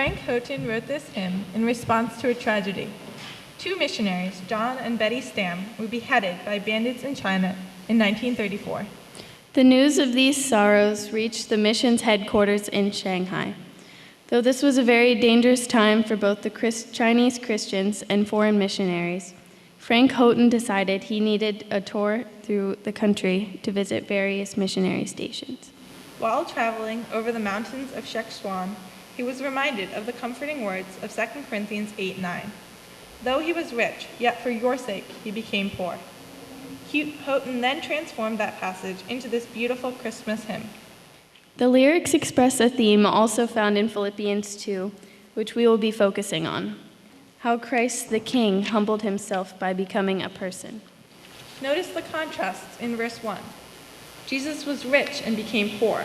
Frank Houghton wrote this hymn in response to a tragedy. 2 missionaries, John and Betty Stam, were beheaded by bandits in China in 1934. The news of these sorrows reached the mission's headquarters in Shanghai. Though this was a very dangerous time for both the Chinese Christians and foreign missionaries, Frank Houghton decided he needed a tour through the country to visit various missionary stations. While traveling over the mountains of Sichuan, he was reminded of the comforting words of 2 Corinthians 8:9. Though he was rich, yet for your sake he became poor. Houghton then transformed that passage into this beautiful Christmas hymn. The lyrics express a theme also found in Philippians 2, which we will be focusing on: how Christ the King humbled himself by becoming a person. Notice the contrasts in verse 1. Jesus was rich and became poor.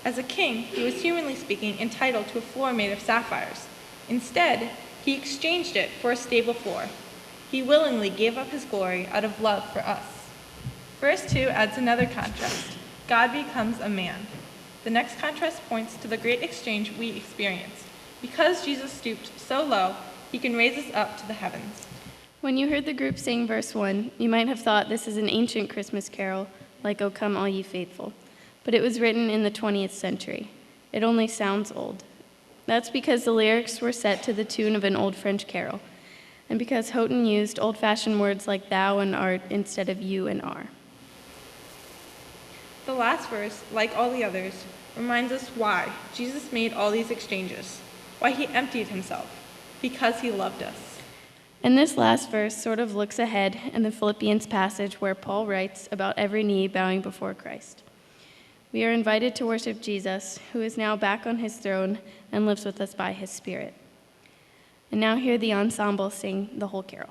As a king, he was humanly speaking entitled to a floor made of sapphires. Instead, he exchanged it for a stable floor. He willingly gave up his glory out of love for us. Verse 2 adds another contrast. God becomes a man. The next contrast points to the great exchange we experience. Because Jesus stooped so low, he can raise us up to the heavens. When you heard the group sing verse 1, you might have thought this is an ancient Christmas carol, like O Come All Ye Faithful, but it was written in the 20th century. It only sounds old. That's because the lyrics were set to the tune of an old French carol, and because Houghton used old-fashioned words like thou and art instead of you and are. The last verse, like all the others, reminds us why Jesus made all these exchanges, why he emptied himself, because he loved us. And this last verse sort of looks ahead in the Philippians passage where Paul writes about every knee bowing before Christ. We are invited to worship Jesus, who is now back on his throne and lives with us by his Spirit. And now hear the ensemble sing the whole carol.